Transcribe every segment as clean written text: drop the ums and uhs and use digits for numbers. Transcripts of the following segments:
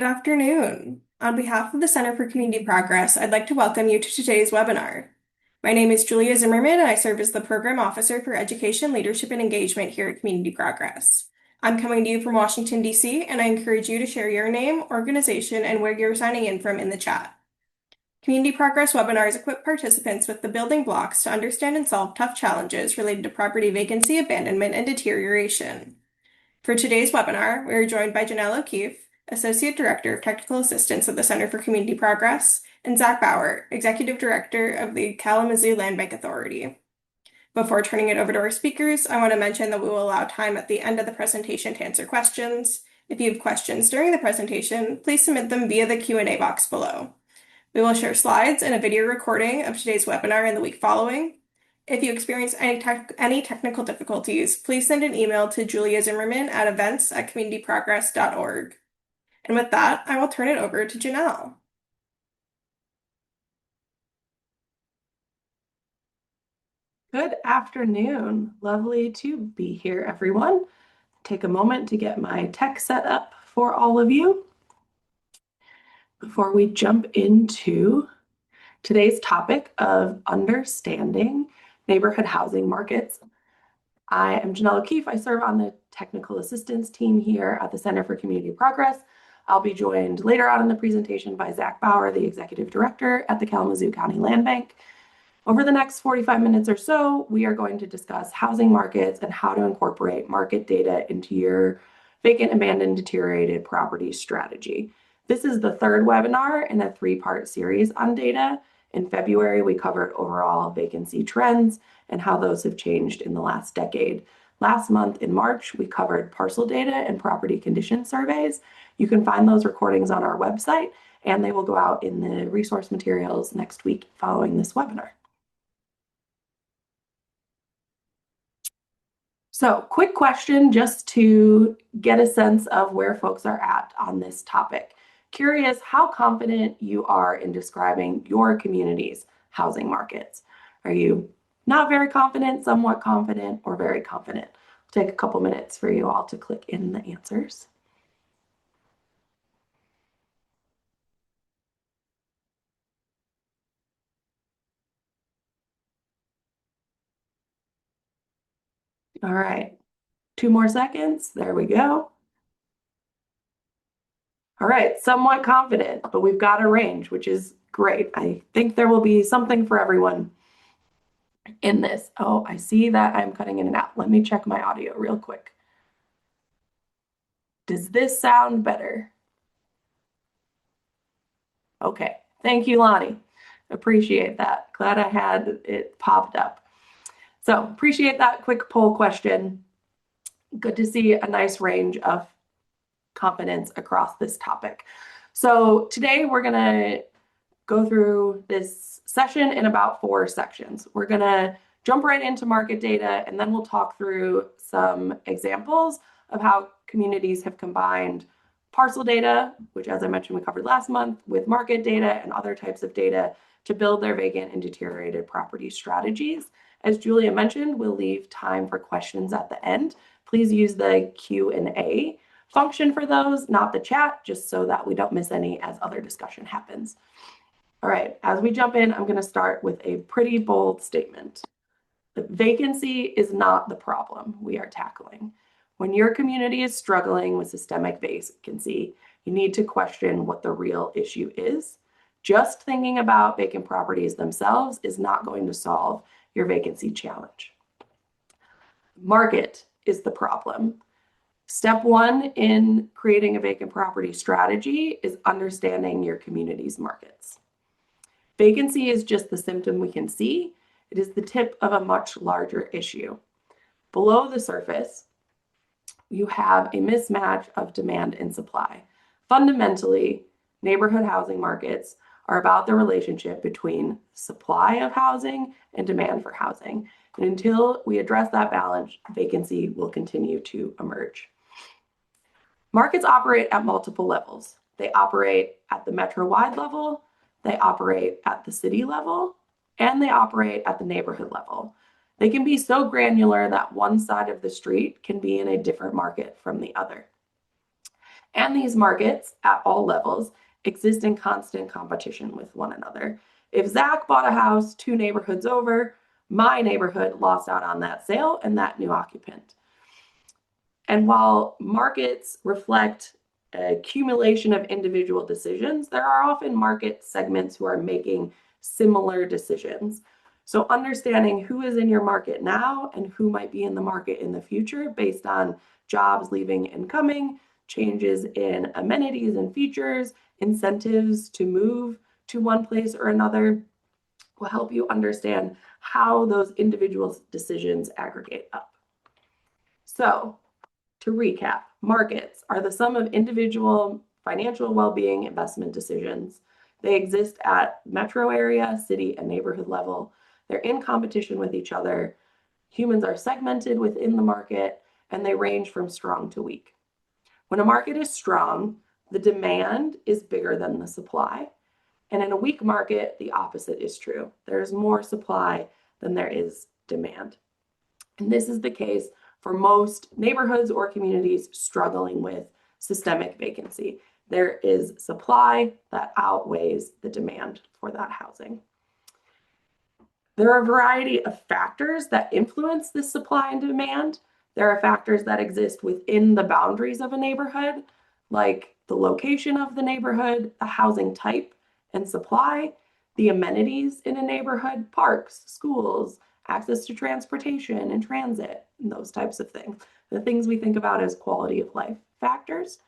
Good afternoon. On behalf of the Center for Community Progress, I'd like to welcome you to today's webinar. My name is Julia Zimmerman, and I serve as the Program Officer for Education, Leadership, and Engagement here at Community Progress. I'm coming to you from Washington, D.C., and I encourage you to share your name, organization, and where you're signing in from in the chat. Community Progress webinars equip participants with the building blocks to understand and solve tough challenges related to property vacancy, abandonment, and deterioration. For today's webinar, we are joined by Janelle O'Keefe, Associate Director of Technical Assistance at the Center for Community Progress, and Zach Bauer, Executive Director of the Kalamazoo Land Bank Authority. Before turning it over to our speakers, I want to mention that we will allow time at the end of the presentation to answer questions. If you have questions during the presentation, please submit them via the Q&A box below. We will share slides and a video recording of today's webinar in the week following. If you experience any technical difficulties, please send an email to Julia Zimmerman at events@communityprogress.org. And with that, I will turn it over to Janelle. Good afternoon. Lovely to be here, everyone. Take a moment to get my tech set up for all of you before we jump into today's topic of understanding neighborhood housing markets. I am Janelle O'Keefe. I serve on the technical assistance team here at the Center for Community Progress. I'll be joined later on in the presentation by Zach Bauer, the Executive Director at the Kalamazoo County Land Bank. Over the next 45 minutes or so, we are going to discuss housing markets and how to incorporate market data into your vacant, abandoned, deteriorated property strategy. This is the third webinar in a three-part series on data. In February, we covered overall vacancy trends and how those have changed in the last decade. Last month in March, we covered parcel data and property condition surveys. You can find those recordings on our website, and they will go out in the resource materials next week following this webinar. So, quick question just to get a sense of where folks are at on this topic. Curious how confident you are in describing your community's housing markets. Are you not very confident, somewhat confident, or very confident? It'll take a couple minutes for you all to click in the answers. All right, 2 more seconds. There we go. All right, somewhat confident, but we've got a range, which is great. I think there will be something for everyone in this. Oh, I see that I'm cutting in and out. Let me check my audio real quick. Does this sound better? Okay, thank you, Lonnie. Appreciate that. Glad I had it popped up. So appreciate that quick poll question. Good to see a nice range of confidence across this topic. So today we're going to go through this session in about 4 sections. We're going to jump right into market data, and then we'll talk through some examples of how communities have combined parcel data, which, as I mentioned, we covered last month, with market data and other types of data to build their vacant and deteriorated property strategies. As Julia mentioned, we'll leave time for questions at the end. Please use the Q&A function for those, not the chat, just so that we don't miss any as other discussion happens. All right, as we jump in, I'm going to start with a pretty bold statement. The vacancy is not the problem we are tackling. When your community is struggling with systemic vacancy, you need to question what the real issue is. Just thinking about vacant properties themselves is not going to solve your vacancy challenge. Market is the problem. Step 1 in creating a vacant property strategy is understanding your community's markets. Vacancy is just the symptom we can see. It is the tip of a much larger issue. Below the surface, you have a mismatch of demand and supply. Fundamentally, neighborhood housing markets are about the relationship between supply of housing and demand for housing. And until we address that balance, vacancy will continue to emerge. Markets operate at multiple levels. They operate at the metro-wide level, they operate at the city level, and they operate at the neighborhood level. They can be so granular that one side of the street can be in a different market from the other. And these markets at all levels exist in constant competition with one another. If Zach bought a house 2 neighborhoods over, my neighborhood lost out on that sale and that new occupant. And while markets reflect a accumulation of individual decisions, there are often market segments who are making similar decisions. So understanding who is in your market now and who might be in the market in the future based on jobs leaving and coming, changes in amenities and features, incentives to move to one place or another, will help you understand how those individual decisions aggregate up. So to recap, markets are the sum of individual financial well-being investment decisions. They exist at metro area, city, and neighborhood level. They're in competition with each other. Humans are segmented within the market, and they range from strong to weak. When a market is strong, the demand is bigger than the supply. And in a weak market, the opposite is true. There's more supply than there is demand. And this is the case for most neighborhoods or communities struggling with systemic vacancy. There is supply that outweighs the demand for that housing. There are a variety of factors that influence this supply and demand. There are factors that exist within the boundaries of a neighborhood, like the location of the neighborhood, the housing type and supply, the amenities in a neighborhood, parks, schools, access to transportation and transit, and those types of things. The things we think about as quality of life factors,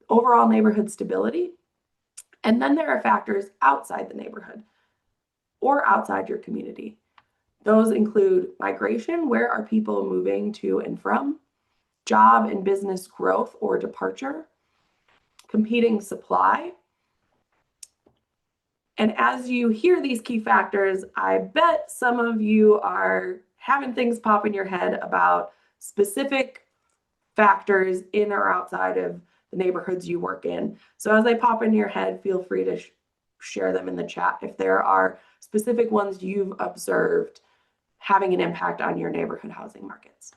overall neighborhood stability, and then there are factors outside the neighborhood or outside your community. Those include migration, where are people moving to and from, job and business growth or departure, competing supply. And as you hear these key factors, I bet some of you are having things pop in your head about specific factors in or outside of the neighborhoods you work in. So as they pop in your head, feel free to share them in the chat if there are specific ones you've observed having an impact on your neighborhood housing markets.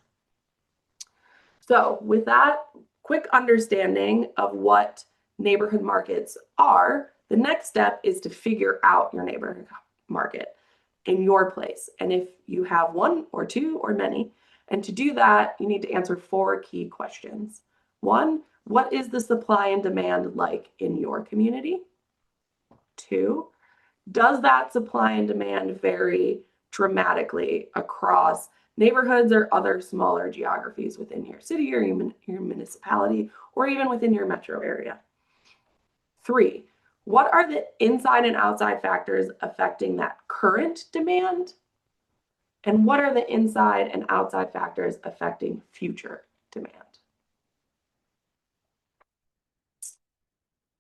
So with that quick understanding of what neighborhood markets are, the next step is to figure out your neighborhood market in your place. And if you have one or two or many, and to do that, you need to answer 4 key questions. 1, what is the supply and demand like in your community? 2, does that supply and demand vary dramatically across neighborhoods or other smaller geographies within your city or your municipality, or even within your metro area? 3, what are the inside and outside factors affecting that current demand? And what are the inside and outside factors affecting future demand?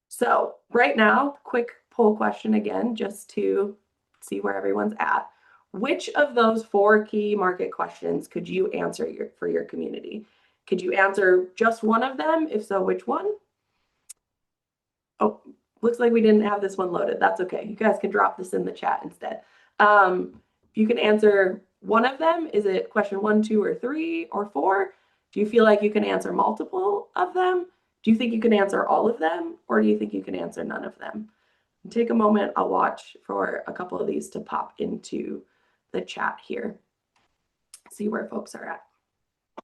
So right now, quick poll question again, just to see where everyone's at. Which of those 4 key market questions could you answer for your community? Could you answer just one of them? If so, which one? Oh, looks like we didn't have this one loaded. That's okay. You guys can drop this in the chat instead. You can answer one of them. Is it question 1, 2, or 3, or 4? Do you feel like you can answer multiple of them? Do you think you can answer all of them? Or do you think you can answer none of them? Take a moment. I'll watch for a couple of these to pop into the chat here. See where folks are at. I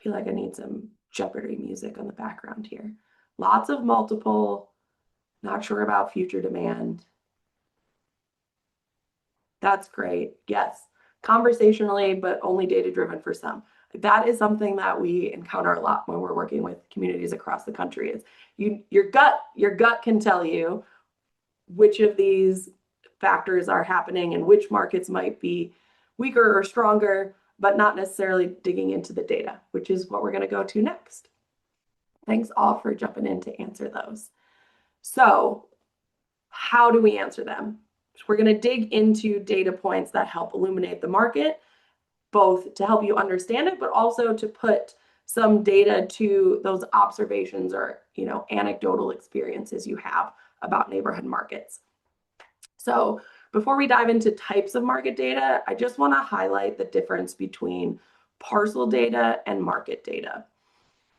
feel like I need some Jeopardy music on the background here. Lots of multiple, not sure about future demand. That's great. Yes, conversationally, but only data-driven for some. That is something that we encounter a lot when we're working with communities across the country. Is your gut can tell you which of these factors are happening and which markets might be weaker or stronger, but not necessarily digging into the data, which is what we're going to go to next. Thanks all for jumping in to answer those. So how do we answer them? We're going to dig into data points that help illuminate the market, both to help you understand it, but also to put some data to those observations or anecdotal experiences you have about neighborhood markets. So before we dive into types of market data, I just want to highlight the difference between parcel data and market data.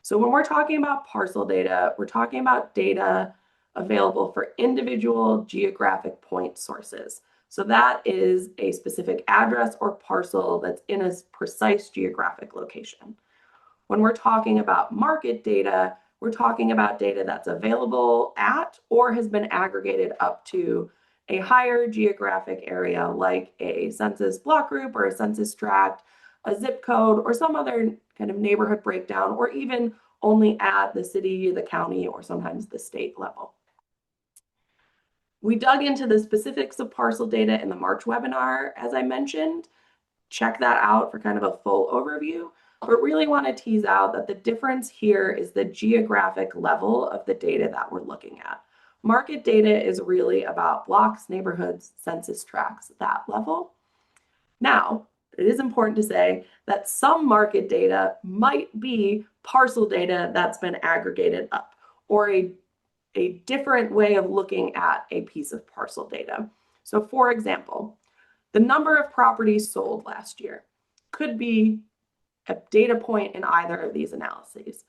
So when we're talking about parcel data, we're talking about data available for individual geographic point sources. So that is a specific address or parcel that's in a precise geographic location. When we're talking about market data, we're talking about data that's available at or has been aggregated up to a higher geographic area like a census block group or a census tract, a zip code, or some other kind of neighborhood breakdown, or even only at the city, the county, or sometimes the state level. We dug into the specifics of parcel data in the March webinar, as I mentioned. Check that out for kind of a full overview, but really want to tease out that the difference here is the geographic level of the data that we're looking at. Market data is really about blocks, neighborhoods, census tracts, that level. Now, it is important to say that some market data might be parcel data that's been aggregated up, or a different way of looking at a piece of parcel data. So for example, the number of properties sold last year could be a data point in either of these analyses.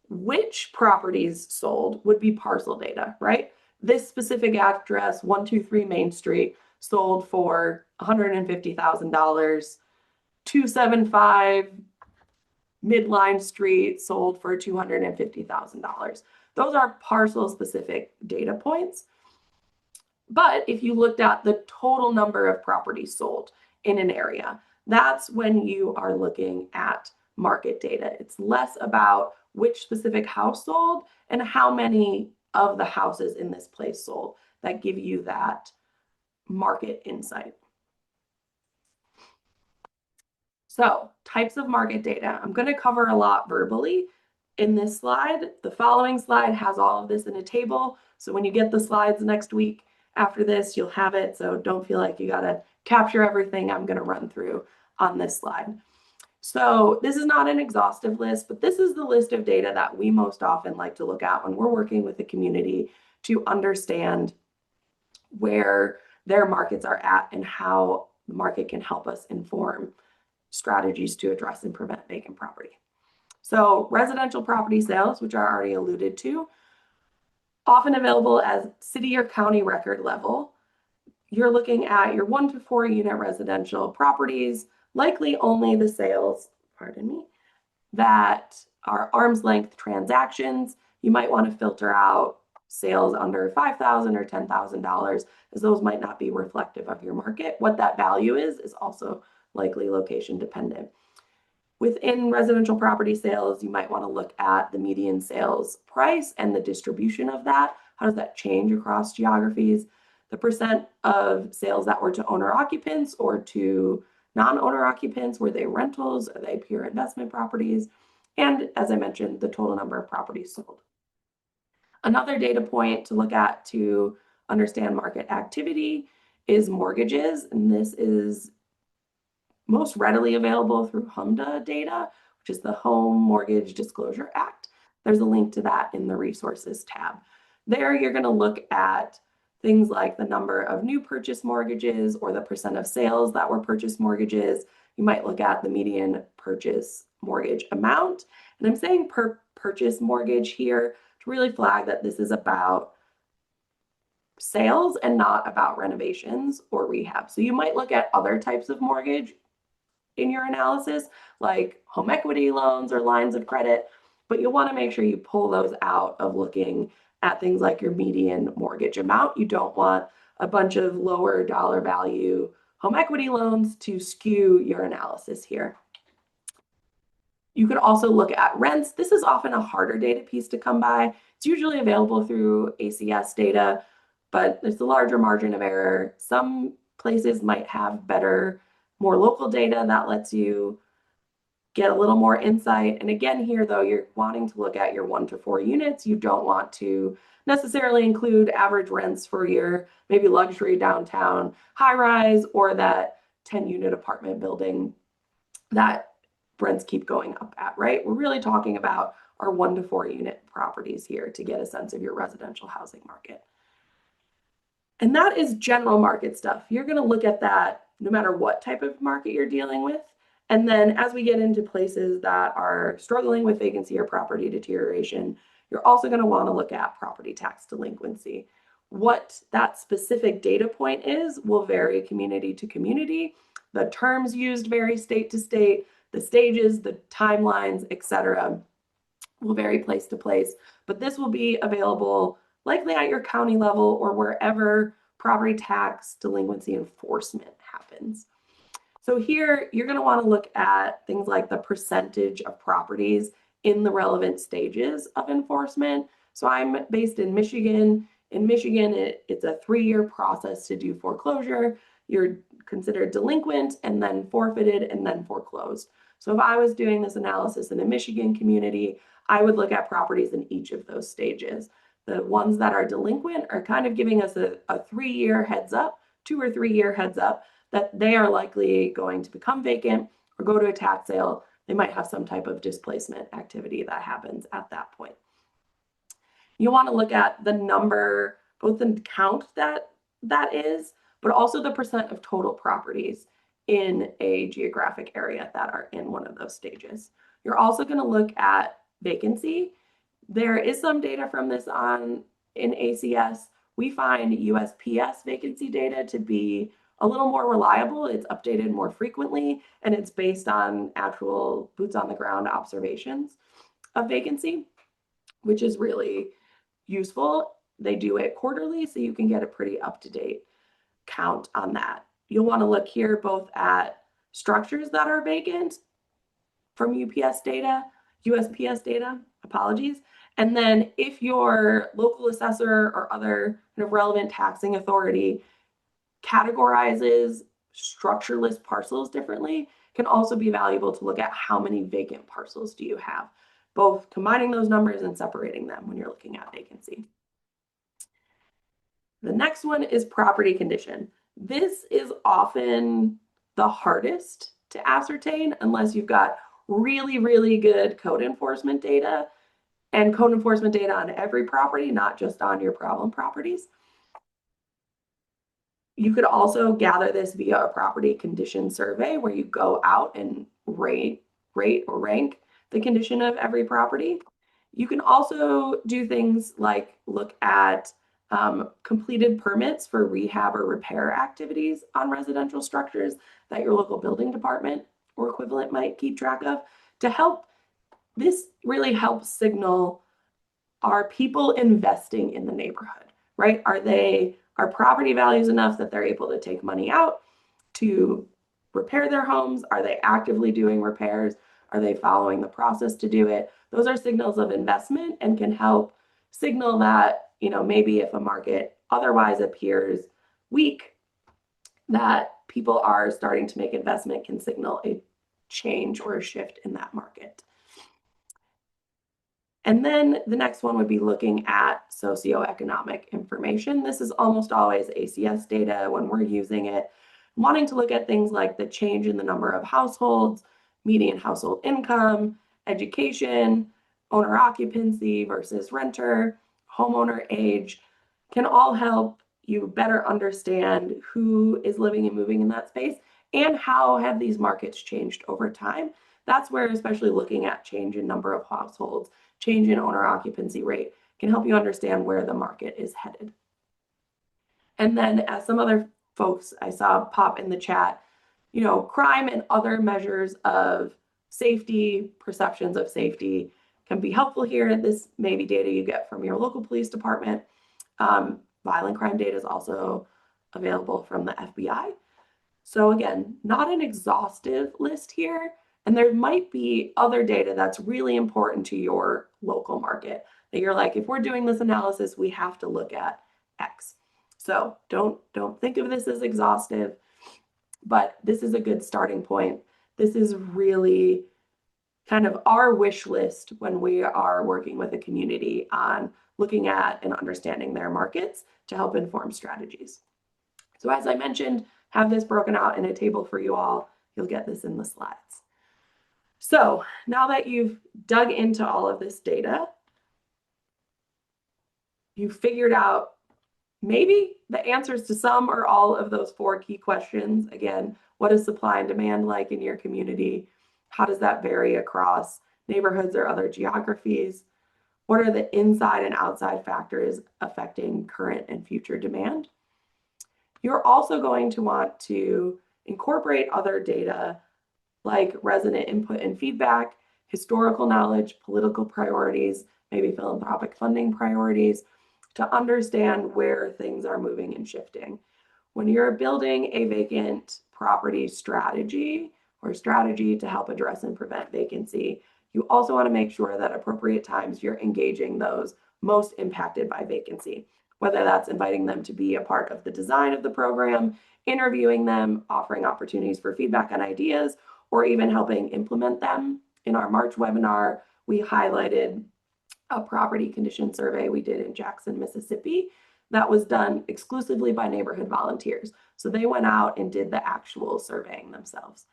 Which properties sold would be parcel data, right? This specific address, 123 Main Street, sold for $150,000. 275 Midline Street sold for $250,000. Those are parcel specific data points. But if you looked at the total number of properties sold in an area, that's when you are looking at market data. It's less about which specific house sold and how many of the houses in this place sold that give you that market insight. So, types of market data. I'm going to cover a lot verbally in this slide. The following slide has all of this in a table. So when you get the slides next week after this, you'll have it. So don't feel like you got to capture everything I'm going to run through on this slide. So this is not an exhaustive list, but this is the list of data that we most often like to look at when we're working with the community to understand where their markets are at and how the market can help us inform strategies to address and prevent vacant property. So residential property sales, which I already alluded to, often available as city or county record level. You're looking at your 1 to 4 unit residential properties, likely only the sales, that are arm's length transactions. You might want to filter out sales under $5,000 or $10,000, as those might not be reflective of your market. What that value is also likely location dependent. Within residential property sales, you might want to look at the median sales price and the distribution of that. How does that change across geographies? The percent of sales that were to owner occupants or to non-owner occupants, were they rentals? Are they pure investment properties? And as I mentioned, the total number of properties sold. Another data point to look at to understand market activity is mortgages, and this is most readily available through HMDA data, which is the Home Mortgage Disclosure Act. There's a link to that in the resources tab. There you're going to look at things like the number of new purchase mortgages or the percent of sales that were purchase mortgages. You might look at the median purchase mortgage amount. And I'm saying per purchase mortgage here to really flag that this is about sales and not about renovations or rehab. So you might look at other types of mortgage in your analysis, like home equity loans or lines of credit, but you'll want to make sure you pull those out of looking at things like your median mortgage amount. You don't want a bunch of lower dollar value home equity loans to skew your analysis here. You could also look at rents. This is often a harder data piece to come by. It's usually available through ACS data, but there's a larger margin of error. Some places might have better, more local data that lets you get a little more insight. And again, here though, you're wanting to look at your 1 to 4 units. You don't want to necessarily include average rents for your maybe luxury downtown high rise or that 10-unit apartment building that rents keep going up at, right? We're really talking about our 1 to 4 unit properties here to get a sense of your residential housing market. And that is general market stuff. You're going to look at that no matter what type of market you're dealing with. And then as we get into places that are struggling with vacancy or property deterioration, you're also going to want to look at property tax delinquency. What that specific data point is will vary community to community. The terms used vary state to state, the stages, the timelines, etc. will vary place to place, but this will be available likely at your county level or wherever property tax delinquency enforcement happens. So here you're going to want to look at things like the percentage of properties in the relevant stages of enforcement. So I'm based in Michigan. In Michigan, it's a 3-year process to do foreclosure. You're considered delinquent and then forfeited and then foreclosed. So if I was doing this analysis in a Michigan community, I would look at properties in each of those stages. The ones that are delinquent are kind of giving us a 3-year heads up, 2 or 3 year heads up that they are likely going to become vacant or go to a tax sale. They might have some type of displacement activity that happens at that point. You want to look at the number, both the count that is, but also the percent of total properties in a geographic area that are in one of those stages. You're also going to look at vacancy. There is some data from this in ACS. We find USPS vacancy data to be a little more reliable. It's updated more frequently, and it's based on actual boots on the ground observations of vacancy, which is really useful. They do it quarterly, so you can get a pretty up-to-date count on that. You'll want to look here both at structures that are vacant from USPS data, apologies. And then if your local assessor or other kind of relevant taxing authority categorizes structureless parcels differently, can also be valuable to look at how many vacant parcels do you have, both combining those numbers and separating them when you're looking at vacancy. The next one is property condition. This is often the hardest to ascertain unless you've got really, really good code enforcement data and code enforcement data on every property, not just on your problem properties. You could also gather this via a property condition survey where you go out and rate or rank the condition of every property. You can also do things like look at completed permits for rehab or repair activities on residential structures that your local building department or equivalent might keep track of to help. This really helps signal, are people investing in the neighborhood, right? Are property values enough that they're able to take money out to repair their homes? Are they actively doing repairs? Are they following the process to do it? Those are signals of investment and can help signal that, maybe if a market otherwise appears weak, that people are starting to make investment can signal a change or a shift in that market. And then the next one would be looking at socioeconomic information. This is almost always ACS data when we're using it, wanting to look at things like the change in the number of households, median household income, education, owner occupancy versus renter, homeowner age, can all help you better understand who is living and moving in that space and how have these markets changed over time. That's where especially looking at change in number of households, change in owner occupancy rate can help you understand where the market is headed. And then as some other folks I saw pop in the chat, crime and other measures of safety, perceptions of safety can be helpful here. This may be data you get from your local police department. Violent crime data is also available from the FBI. So again, not an exhaustive list here, and there might be other data that's really important to your local market that you're like, if we're doing this analysis, we have to look at X. So don't think of this as exhaustive, but this is a good starting point. This is really kind of our wish list when we are working with a community on looking at and understanding their markets to help inform strategies. So as I mentioned, have this broken out in a table for you all. You'll get this in the slides. So now that you've dug into all of this data, you've figured out maybe the answers to some or all of those 4 key questions. Again, What is supply and demand like in your community? How does that vary across neighborhoods or other geographies? What are the inside and outside factors affecting current and future demand? You're also going to want to incorporate other data like resident input and feedback, historical knowledge, political priorities, maybe philanthropic funding priorities, to understand where things are moving and shifting. When you're building a vacant property strategy or strategy to help address and prevent vacancy, you also want to make sure that appropriate times you're engaging those most impacted by vacancy, whether that's inviting them to be a part of the design of the program, interviewing them, offering opportunities for feedback and ideas, or even helping implement them. In our March webinar, we highlighted a property condition survey we did in Jackson, Mississippi, that was done exclusively by neighborhood volunteers. So they went out and did the actual surveying themselves.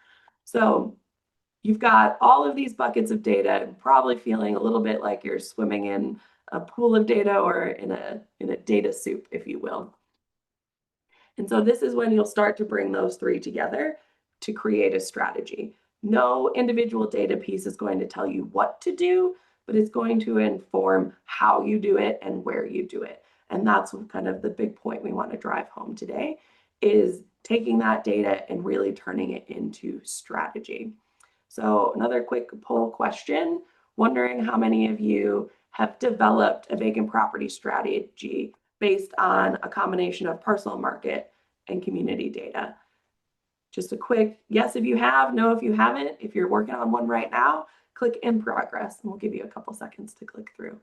So you've got all of these buckets of data, probably feeling a little bit like you're swimming in a pool of data or in a data soup, if you will. And so this is when you'll start to bring those three together to create a strategy. No individual data piece is going to tell you what to do, but it's going to inform how you do it and where you do it. And that's kind of the big point we want to drive home today, is taking that data and really turning it into strategy. So another quick poll question, wondering how many of you have developed a vacant property strategy based on a combination of parcel market and community data. Just a quick yes if you have, no if you haven't. If you're working on one right now, click in progress and we'll give you a couple seconds to click through.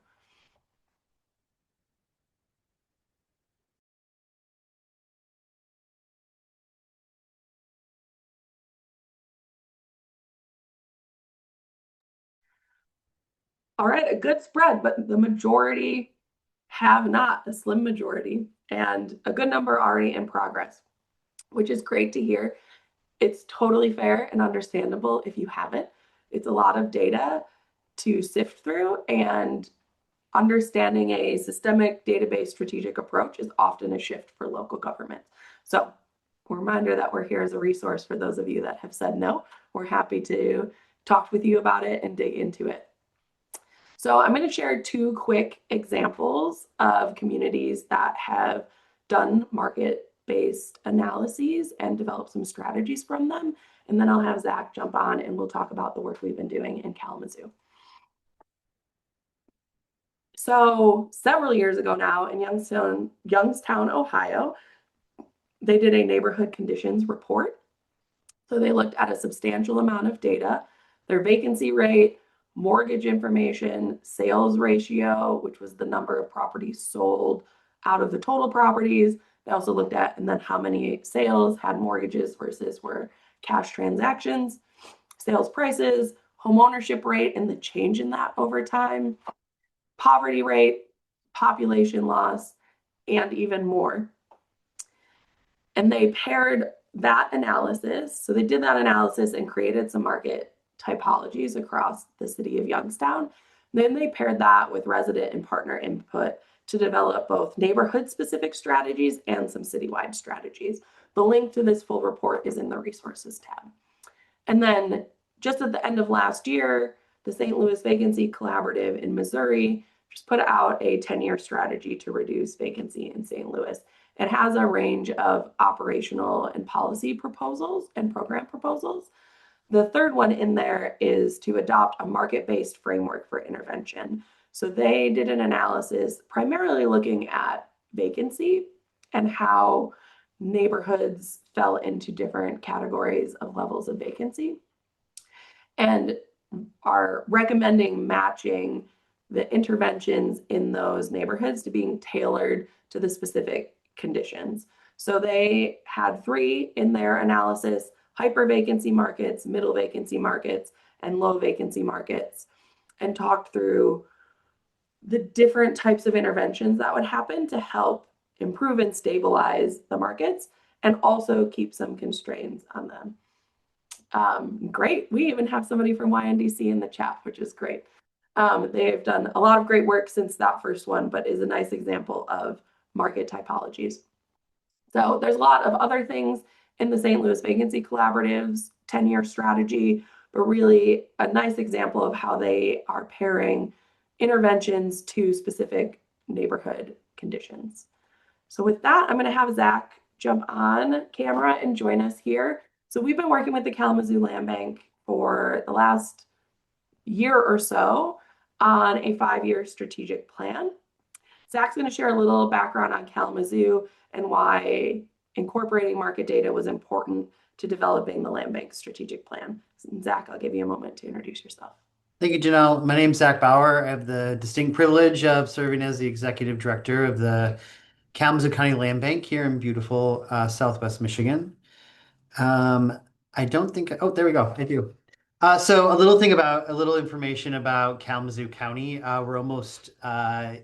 All right, a good spread, but the majority have not, a slim majority, and a good number already in progress, which is great to hear. It's totally fair and understandable if you haven't. It's a lot of data to sift through, and understanding a systemic database strategic approach is often a shift for local government. So a reminder that we're here as a resource for those of you that have said no. We're happy to talk with you about it and dig into it. So I'm going to share two quick examples of communities that have done market-based analyses and developed some strategies from them. And then I'll have Zach jump on and we'll talk about the work we've been doing in Kalamazoo. So several years ago now in Youngstown, Ohio, they did a neighborhood conditions report. So they looked at a substantial amount of data, their vacancy rate, mortgage information, sales ratio, which was the number of properties sold out of the total properties. They also looked at, and then how many sales had mortgages versus were cash transactions, sales prices, home ownership rate, and the change in that over time, poverty rate, population loss, and even more. And they paired that analysis. So they did that analysis and created some market typologies across the city of Youngstown. Then they paired that with resident and partner input to develop both neighborhood-specific strategies and some citywide strategies. The link to this full report is in the resources tab. And then just at the end of last year, the St. Louis Vacancy Collaborative in Missouri just put out a 10-year strategy to reduce vacancy in St. Louis. It has a range of operational and policy proposals and program proposals. The third one in there is to adopt a market-based framework for intervention. So they did an analysis primarily looking at vacancy and how neighborhoods fell into different categories of levels of vacancy, and are recommending matching the interventions in those neighborhoods to being tailored to the specific conditions. So they had three in their analysis: hyper vacancy markets, middle vacancy markets, and low vacancy markets, and talked through the different types of interventions that would happen to help improve and stabilize the markets and also keep some constraints on them. Great. We even have somebody from YNDC in the chat, which is great. They've done a lot of great work since that first one, but is a nice example of market typologies. So there's a lot of other things in the St. Louis Vacancy Collaborative's 10-year strategy, but really a nice example of how they are pairing interventions to specific neighborhood conditions. So with that, I'm going to have Zach jump on camera and join us here. So we've been working with the Kalamazoo Land Bank for the last year or so on a 5-year strategic plan. Zach's going to share a little background on Kalamazoo and why incorporating market data was important to developing the land bank strategic plan. Zach, I'll give you a moment to introduce yourself. Thank you, Janelle. My name's Zach Bauer. I have the distinct privilege of serving as the executive director of the Kalamazoo County Land Bank here in beautiful Southwest Michigan. Um, I don't think, oh, there we go. I do. So a little information about Kalamazoo County. We're almost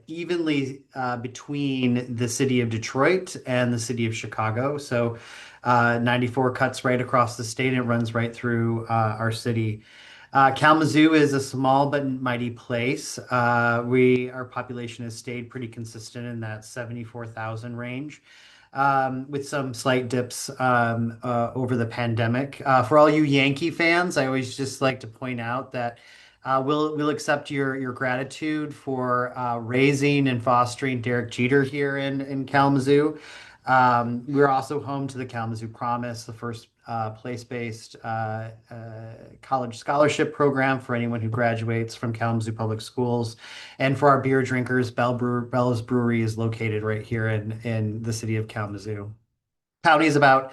evenly between the city of Detroit and the city of Chicago. So 94 cuts right across the state and it runs right through our city. Kalamazoo is a small but mighty place. Our population has stayed pretty consistent in that 74,000 range, with some slight dips over the pandemic. For all you Yankee fans, I always just like to point out that we'll accept your gratitude for raising and fostering Derek Jeter here in Kalamazoo. We're also home to the Kalamazoo Promise, the first place-based college scholarship program for anyone who graduates from Kalamazoo Public Schools. And for our beer drinkers, Bell's Brewery is located right here in the city of Kalamazoo. County is about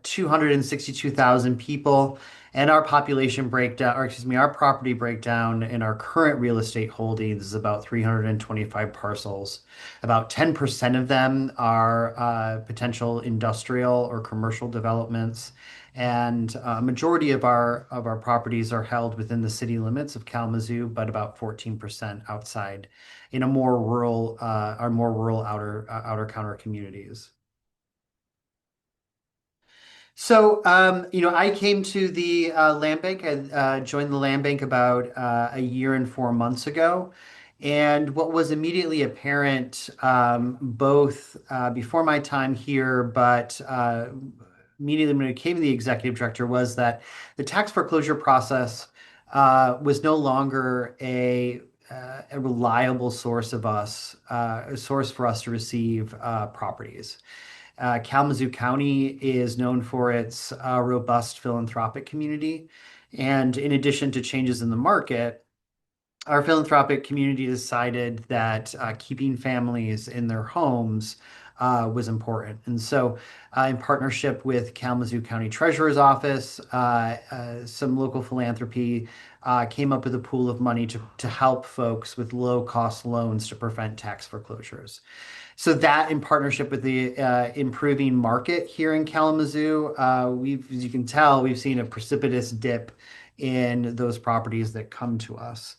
262,000 people, and our population breakdown, or excuse me, our property breakdown in our current real estate holdings is about 325 parcels. About 10% of them are potential industrial or commercial developments, and a majority of our properties are held within the city limits of Kalamazoo, but about 14% outside in a more rural, our more rural outer counter communities. So, I came to the land bank. I joined the land bank about a year and 4 months ago. And what was immediately apparent, both before my time here, but immediately when I became the executive director, was that the tax foreclosure process was no longer a reliable source a source for us to receive properties. Kalamazoo County is known for its robust philanthropic community. And in addition to changes in the market, our philanthropic community decided that keeping families in their homes was important. And so, in partnership with Kalamazoo County Treasurer's Office, some local philanthropy came up with a pool of money to help folks with low-cost loans to prevent tax foreclosures. So that, in partnership with the improving market here in Kalamazoo, as you can tell, we've seen a precipitous dip in those properties that come to us.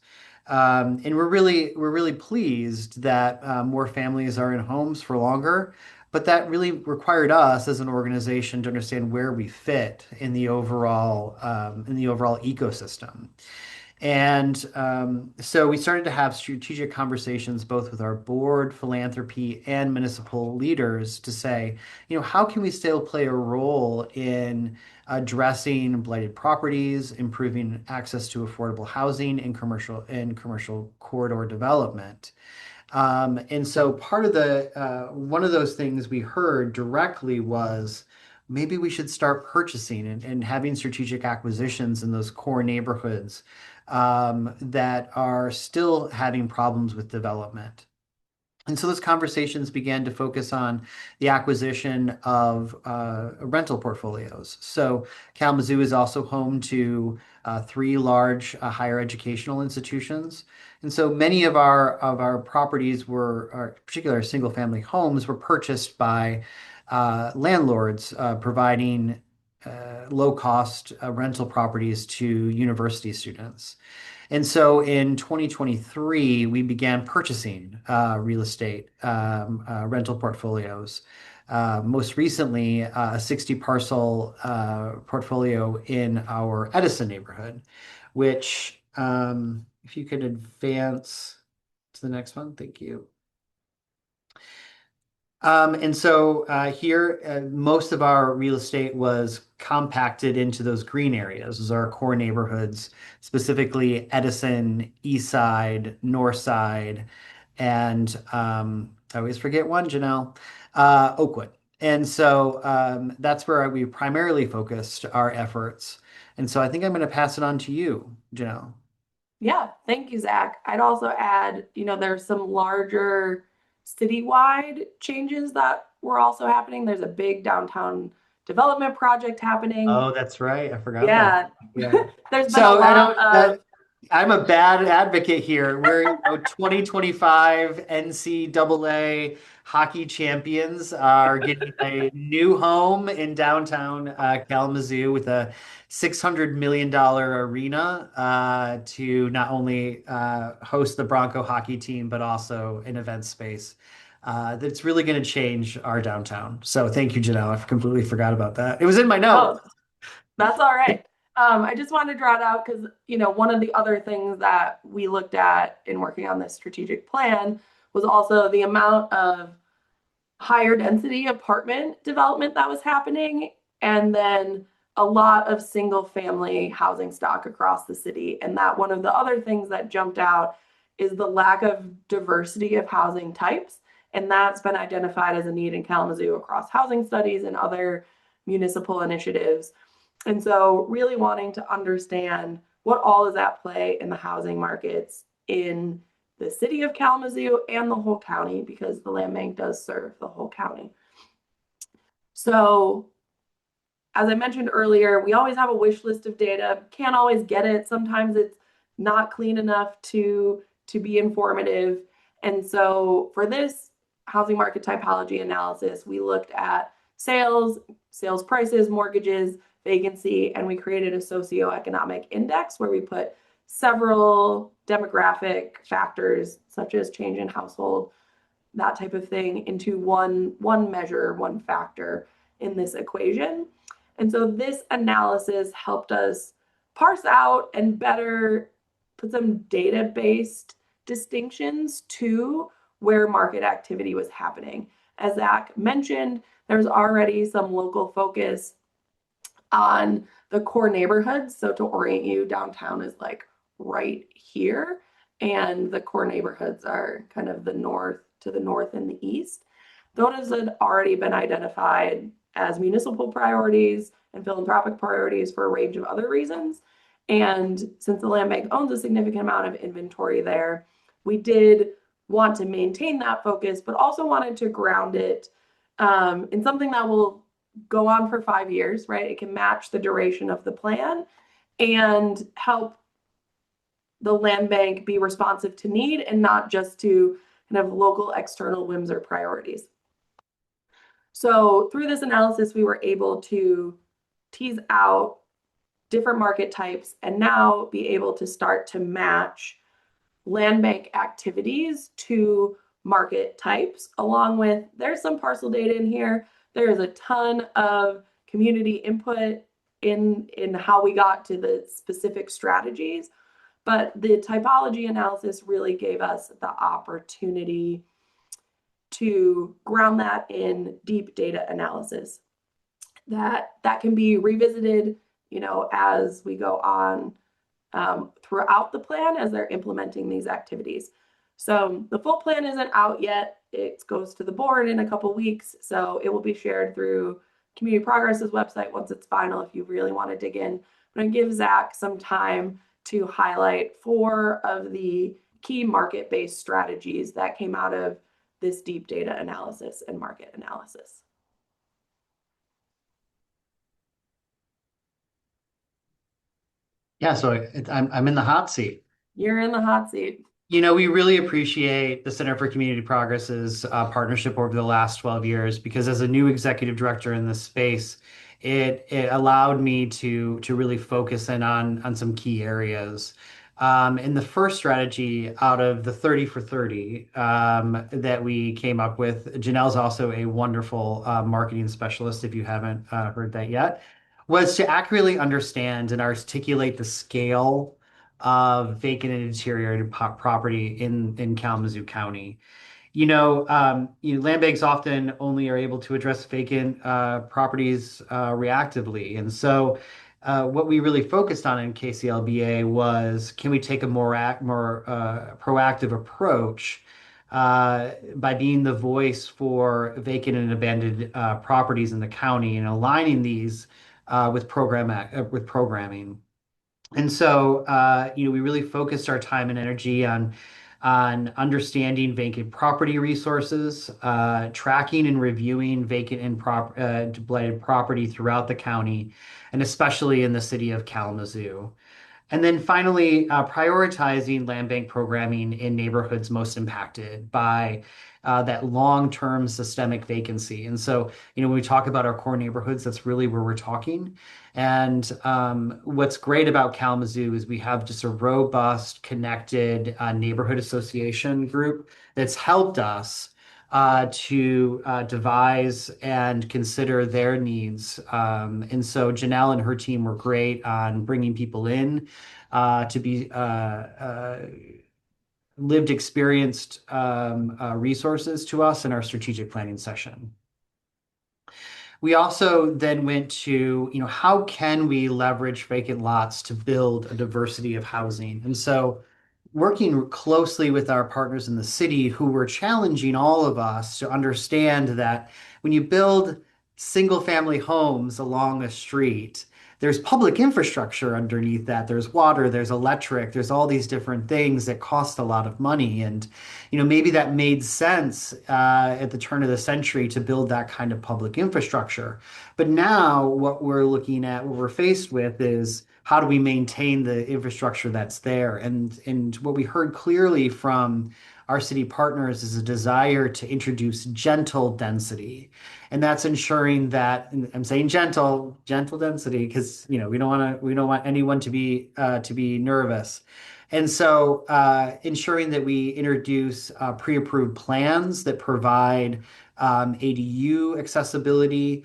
And we're really pleased that more families are in homes for longer, but that really required us as an organization to understand where we fit in the overall ecosystem. And so we started to have strategic conversations both with our board, philanthropy, and municipal leaders to say, how can we still play a role in addressing blighted properties, improving access to affordable housing, and commercial corridor development. And so part of one of those things we heard directly was maybe we should start purchasing and having strategic acquisitions in those core neighborhoods that are still having problems with development. And so those conversations began to focus on the acquisition of rental portfolios. So Kalamazoo is also home to 3 large higher educational institutions. And so many of our properties particularly our single-family homes, were purchased by landlords providing low-cost rental properties to university students. And so in 2023, we began purchasing real estate rental portfolios. Most recently, a 60 parcel portfolio in our Edison neighborhood, which, if you could advance to the next one, thank you. Here, most of our real estate was compacted into those green areas. Those are our core neighborhoods, specifically Edison, East Side, North Side, and I always forget one, Janelle, Oakwood. That's where we primarily focused our efforts. And so I think I'm going to pass it on to you, Janelle. Yeah, thank you, Zach. I'd also add, there's some larger citywide changes that were also happening. There's a big downtown development project happening. Oh, that's right. I forgot about Yeah, that. Yeah. there's been a So I lot don't, of, I'm a bad advocate here. We're, 2025 NCAA hockey champions are getting a new home in downtown Kalamazoo with a $600 million arena to not only host the Bronco hockey team, but also an event space. That's really going to change our downtown. So thank you, Janelle. I completely forgot about that. It was in my oh, notes. that's all right. I just wanted to draw it out because, one of the other things that we looked at in working on this strategic plan was also the amount of higher density apartment development that was happening, and then a lot of single family housing stock across the city. And that one of the other things that jumped out is the lack of diversity of housing types. And that's been identified as a need in Kalamazoo across housing studies and other municipal initiatives. And so, really wanting to understand what all is at play in the housing markets in the city of Kalamazoo and the whole county, because the land bank does serve the whole county. So, as I mentioned earlier, we always have a wish list of data, can't always get it. Sometimes it's not clean enough to be informative. And so for this housing market typology analysis, we looked at sales prices, mortgages, vacancy, and we created a socioeconomic index where we put several demographic factors such as change in household, that type of thing, into one measure, one factor in this equation. And so this analysis helped us parse out and better put some data-based distinctions to where market activity was happening. As Zach mentioned, there's already some local focus on the core neighborhoods. So to orient you, downtown is like right here, and the core neighborhoods are kind of the north and the east. Those had already been identified as municipal priorities and philanthropic priorities for a range of other reasons. And since the land bank owns a significant amount of inventory there, we did want to maintain that focus, but also wanted to ground it in something that will go on for 5 years, right? It can match the duration of the plan and help the land bank be responsive to need and not just to kind of local external whims or priorities. So through this analysis, we were able to tease out different market types and now be able to start to match land bank activities to market types, along with, there's some parcel data in here. There is a ton of community input in how we got to the specific strategies, but the typology analysis really gave us the opportunity to ground that in deep data analysis that can be revisited, as we go on throughout the plan as they're implementing these activities. So the full plan isn't out yet. It goes to the board in a couple weeks. So it will be shared through Community Progress's website once it's final if you really want to dig in. I'm going to give Zach some time to highlight 4 of the key market-based strategies that came out of this deep data analysis and market analysis. Yeah, so I'm in the hot seat. You're in the hot seat. We really appreciate the Center for Community Progress's partnership over the last 12 years because as a new executive director in this space, it allowed me to really focus in on some key areas. In the first strategy out of the 30 for 30 that we came up with, Janelle's also a wonderful marketing specialist, if you haven't heard that yet, was to accurately understand and articulate the scale of vacant and deteriorated property in Kalamazoo County. Land banks often only are able to address vacant properties reactively. And so what we really focused on in KCLBA was, can we take a more proactive approach by being the voice for vacant and abandoned properties in the county and aligning these with programming. And so, we really focused our time and energy on understanding vacant property resources, tracking and reviewing vacant and blighted property throughout the county, and especially in the city of Kalamazoo. And then finally, prioritizing land bank programming in neighborhoods most impacted by that long-term systemic vacancy. And so, when we talk about our core neighborhoods, that's really where we're talking. And what's great about Kalamazoo is we have just a robust, connected neighborhood association group that's helped us to devise and consider their needs. And so Janelle and her team were great on bringing people in to be lived experienced resources to us in our strategic planning session. We also then went to, how can we leverage vacant lots to build a diversity of housing? And so working closely with our partners in the city who were challenging all of us to understand that when you build single family homes along a street, there's public infrastructure underneath that. There's water, there's electric, there's all these different things that cost a lot of money. And, maybe that made sense at the turn of the century to build that kind of public infrastructure. But now what we're faced with is, how do we maintain the infrastructure that's there? And what we heard clearly from our city partners is a desire to introduce gentle density. And that's ensuring that, and I'm saying gentle density, because we don't want anyone to be nervous. And so ensuring that we introduce pre-approved plans that provide ADU accessibility,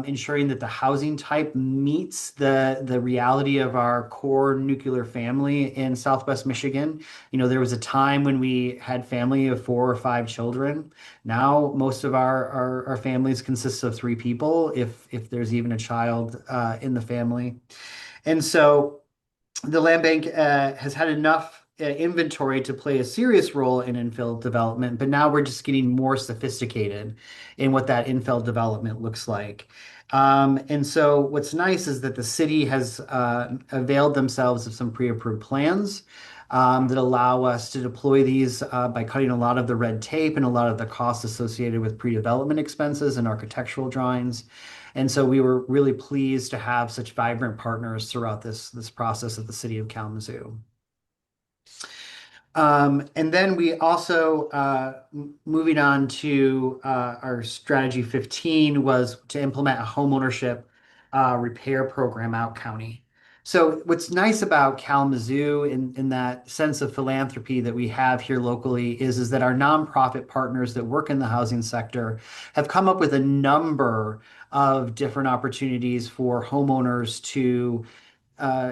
ensuring that the housing type meets the reality of our core nuclear family in Southwest Michigan. There was a time when we had family of 4 or 5 children. Now most of our families consist of 3 people, if there's even a child in the family. And so the land bank has had enough inventory to play a serious role in infill development, but now we're just getting more sophisticated in what that infill development looks like. And so what's nice is that the city has availed themselves of some pre-approved plans that allow us to deploy these by cutting a lot of the red tape and a lot of the costs associated with pre-development expenses and architectural drawings. And so we were really pleased to have such vibrant partners throughout this process at the city of Kalamazoo. And then we also, moving on to our strategy 15, was to implement a homeownership repair program out county. So what's nice about Kalamazoo in that sense of philanthropy that we have here locally is that our nonprofit partners that work in the housing sector have come up with a number of different opportunities for homeowners to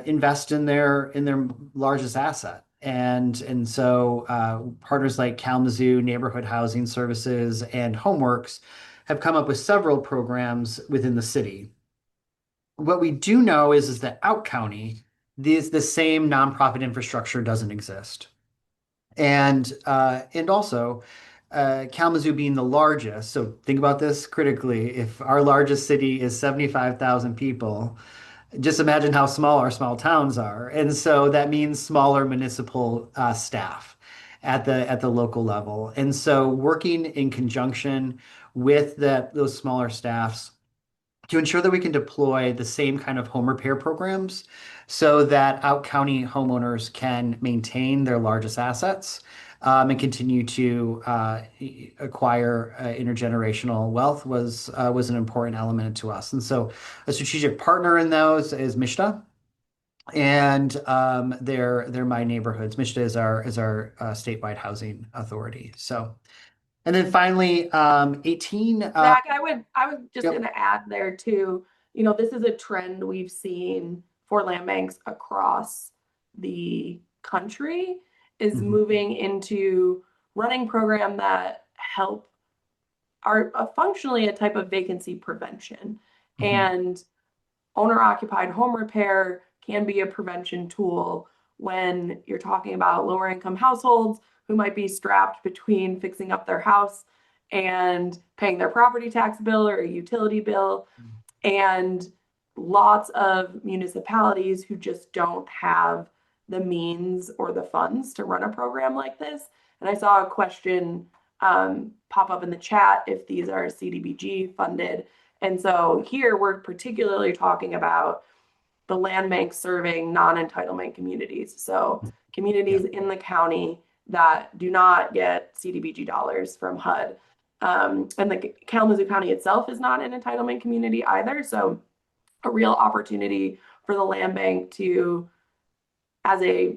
invest in their largest asset. And so partners like Kalamazoo Neighborhood Housing Services and Homeworks have come up with several programs within the city. What we do know is that out county, the same nonprofit infrastructure doesn't exist. And also Kalamazoo being the largest. So think about this critically. If our largest city is 75,000 people, just imagine how small our small towns are. And so that means smaller municipal staff at the local level. And so working in conjunction with those smaller staffs to ensure that we can deploy the same kind of home repair programs so that out county homeowners can maintain their largest assets and continue to acquire intergenerational wealth was an important element to us. And so a strategic partner in those is Mishta, and they're my neighborhoods. Mishta is our statewide housing authority. So, and then finally, 18. Zach, I was just Yep. going to add there too, this is a trend we've seen for land banks across the country is Mhm. moving into running program that help are functionally a type of vacancy prevention. And owner-occupied home repair can be a prevention tool when you're talking about lower income households who might be strapped between fixing up their house and paying their property tax bill or a utility bill, and lots of municipalities who just don't have the means or the funds to run a program like this. And I saw a question pop up in the chat if these are CDBG funded. And so here we're particularly talking about the land bank serving non-entitlement communities. So communities in the county that do not get CDBG dollars from HUD. And the Kalamazoo County itself is not an entitlement community either. So a real opportunity for the land bank to, as a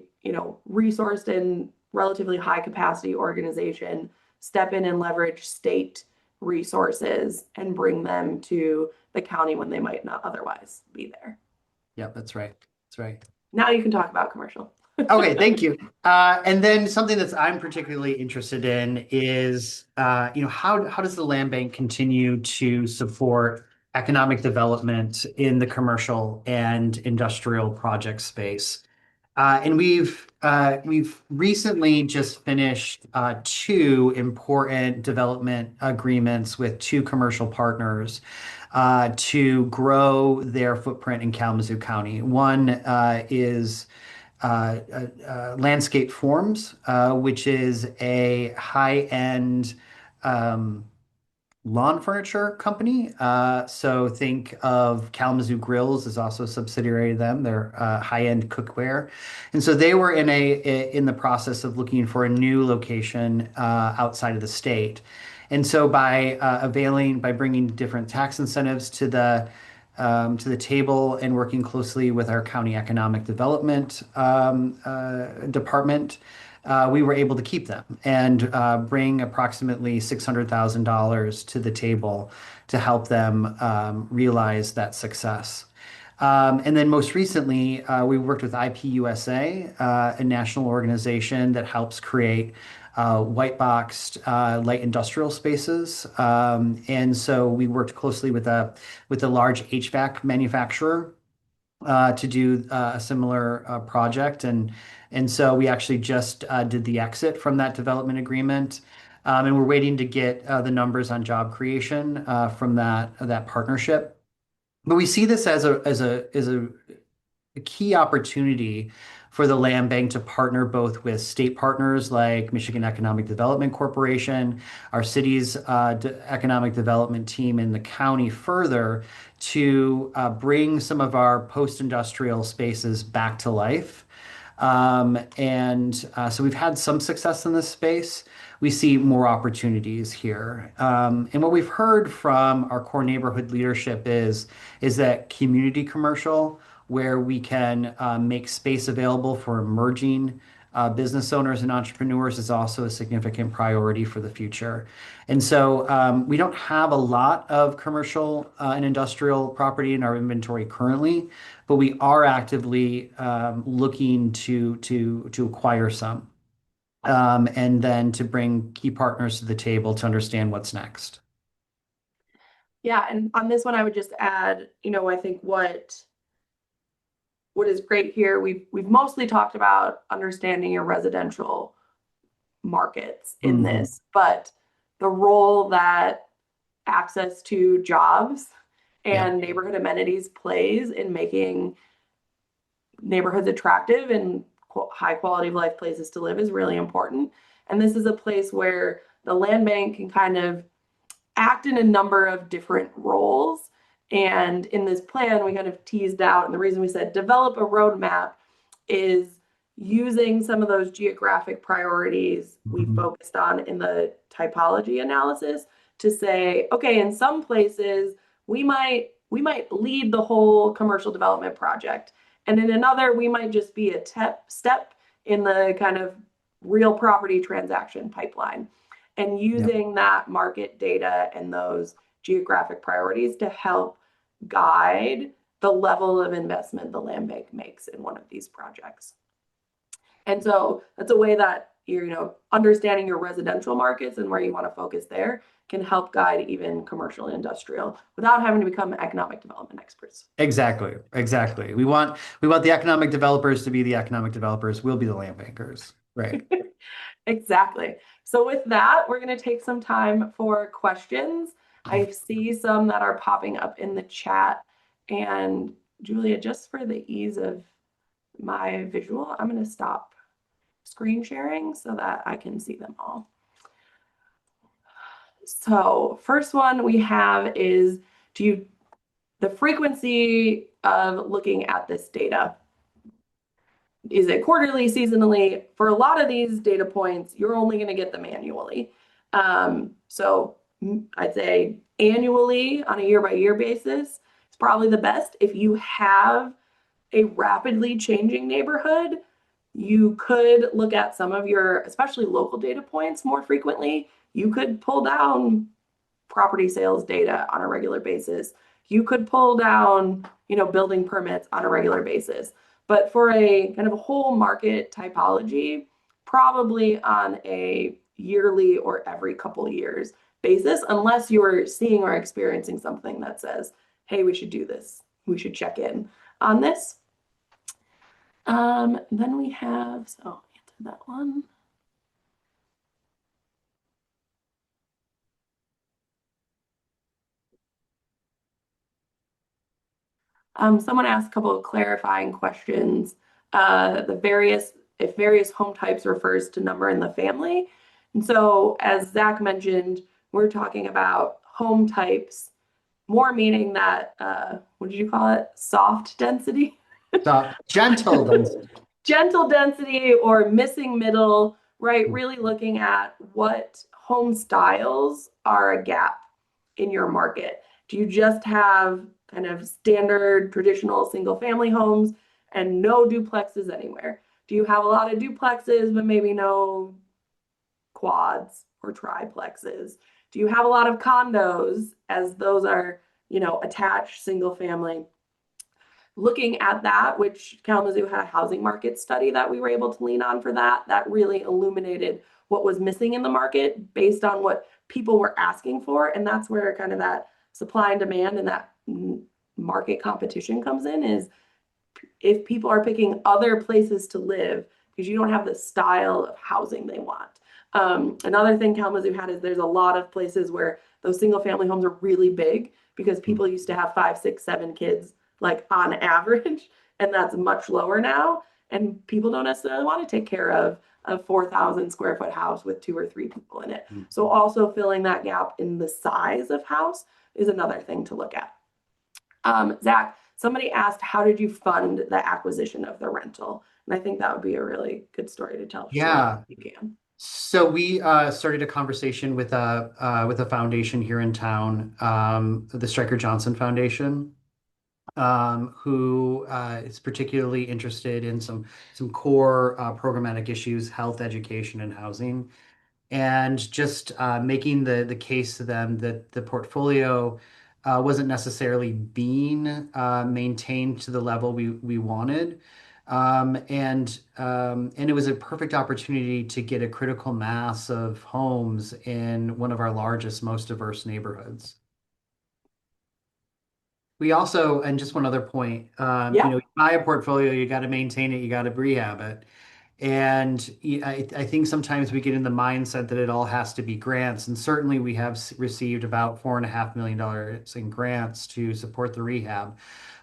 resourced and relatively high capacity organization, step in and leverage state resources and bring them to the county when they might not otherwise be there. Yeah, that's right. That's right. Now you can talk about commercial. Okay, thank you. And then something that I'm particularly interested in is, how does the land bank continue to support economic development in the commercial and industrial project space? And we've recently just finished two important development agreements with two commercial partners to grow their footprint in Kalamazoo County. One is Landscape Forms, which is a high-end lawn furniture company. So think of Kalamazoo Grills is also a subsidiary of them. They're high-end cookware, and so they were in the process of looking for a new location outside of the state. And so by bringing different tax incentives to the table and working closely with our county economic development department, we were able to keep them and bring approximately $600,000 to the table to help them realize that success. And then most recently, we worked with IPUSA, a national organization that helps create white boxed light industrial spaces. And so we worked closely with a large HVAC manufacturer to do a similar project. And so we actually just did the exit from that development agreement. And we're waiting to get the numbers on job creation from that partnership. But we see this as a key opportunity for the land bank to partner both with state partners like Michigan Economic Development Corporation, our city's economic development team in the county further to bring some of our post-industrial spaces back to life. So we've had some success in this space. We see more opportunities here. And what we've heard from our core neighborhood leadership is that community commercial, where we can make space available for emerging business owners and entrepreneurs, is also a significant priority for the future. And so we don't have a lot of commercial and industrial property in our inventory currently, but we are actively looking to acquire some, and then to bring key partners to the table to understand what's next. Yeah, and on this one, I would just add, I think what is great here, we've mostly talked about understanding your residential markets in this, but the role that access to jobs and neighborhood amenities plays in making neighborhoods attractive and high quality of life places to live is really important. And this is a place where the land bank can kind of act in a number of different roles. And in this plan, we kind of teased out, and the reason we said develop a roadmap is using some of those geographic priorities we focused on in the typology analysis to say, okay, in some places we might lead the whole commercial development project, and in another we might just be a step in the kind of real property transaction pipeline, and using that market data and those geographic priorities to help guide the level of investment the land bank makes in one of these projects. And so that's a way that understanding your residential markets and where you want to focus there can help guide even commercial and industrial without having to become economic development experts. Exactly, exactly. We want the economic developers to be the economic developers. We'll be the land bankers. Right. Exactly. So with that, we're going to take some time for questions. I see some that are popping up in the chat. And Julia, just for the ease of my visual, I'm going to stop screen sharing so that I can see them all. So first one we have is the frequency of looking at this data. Is it quarterly, seasonally? For a lot of these data points, you're only going to get them annually. So I'd say annually on a year-by-year basis is probably the best. If you have a rapidly changing neighborhood, you could look at some of your, especially local data points more frequently. You could pull down property sales data on a regular basis. You could pull down, building permits on a regular basis. But for a kind of a whole market typology, probably on a yearly or every couple years basis, unless you're seeing or experiencing something that says, hey, we should do this. We should check in on this. Then we have, so answer that one. Someone asked a couple of clarifying questions. If various home types refers to number in the family. And so as Zach mentioned, we're talking about home types, more meaning that, what did you call it? Soft density? So gentle density. Gentle density or missing middle, right? Really looking at what home styles are a gap in your market. Do you just have kind of standard traditional single family homes and no duplexes anywhere? Do you have a lot of duplexes but maybe no quads or triplexes? Do you have a lot of condos, as those are, attached single family? Looking at that, which Kalamazoo had a housing market study that we were able to lean on for that really illuminated what was missing in the market based on what people were asking for. And that's where kind of that supply and demand and that market competition comes in, is if people are picking other places to live because you don't have the style of housing they want. Another thing Kalamazoo had is there's a lot of places where those single family homes are really big because people used to have 5, 6, 7 kids like on average, and that's much lower now. And people don't necessarily want to take care of a 4,000 square foot house with 2 or 3 people in it. So also filling that gap in the size of house is another thing to look at. Zach, somebody asked, how did you fund the acquisition of the rental? And I think that would be a really good story to tell. Yeah. Sure, you can. So we started a conversation with a foundation here in town, the Stryker Johnson Foundation, who is particularly interested in some core programmatic issues, health, education, and housing, and just making the case to them that the portfolio wasn't necessarily being maintained to the level we wanted. And it was a perfect opportunity to get a critical mass of homes in one of our largest, most diverse neighborhoods. We also, and just one other point, Yeah. you buy a portfolio, you got to maintain it, you got to rehab it. And I think sometimes we get in the mindset that it all has to be grants. And certainly we have received about $4.5 million in grants to support the rehab.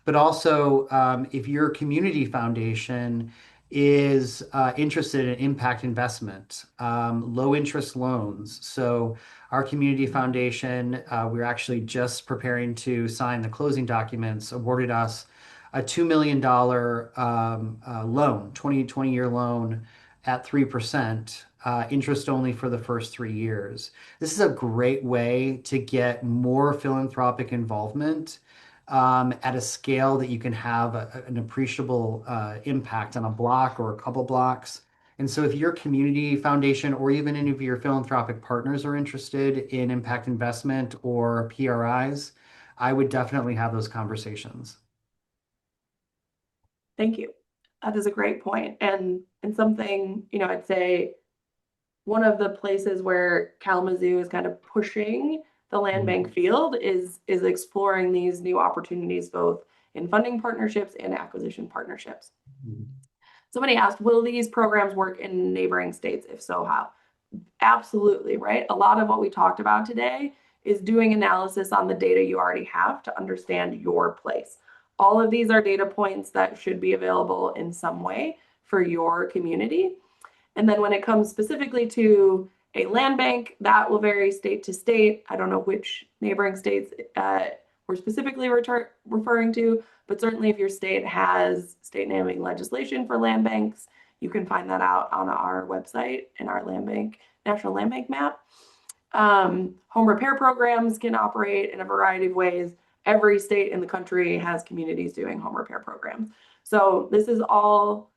But also, if your community foundation is interested in impact investment, low interest loans. So our community foundation, we're actually just preparing to sign the closing documents, awarded us a $2 million loan, 20-year loan at 3%, interest only for the first 3 years. This is a great way to get more philanthropic involvement at a scale that you can have an appreciable impact on a block or a couple blocks. And so if your community foundation or even any of your philanthropic partners are interested in impact investment or PRIs, I would definitely have those conversations. Thank you. That is a great point. And something, I'd say one of the places where Kalamazoo is kind of pushing the land bank field is exploring these new opportunities, both in funding partnerships and acquisition partnerships. Somebody asked, will these programs work in neighboring states? If so, how? Absolutely, right? A lot of what we talked about today is doing analysis on the data you already have to understand your place. All of these are data points that should be available in some way for your community. And then when it comes specifically to a land bank, that will vary state to state. I don't know which neighboring states we're specifically referring to, but certainly if your state has state naming legislation for land banks, you can find that out on our website in our land bank, National Land Bank map. Home repair programs can operate in a variety of ways. Every state in the country has communities doing home repair programs. So this is all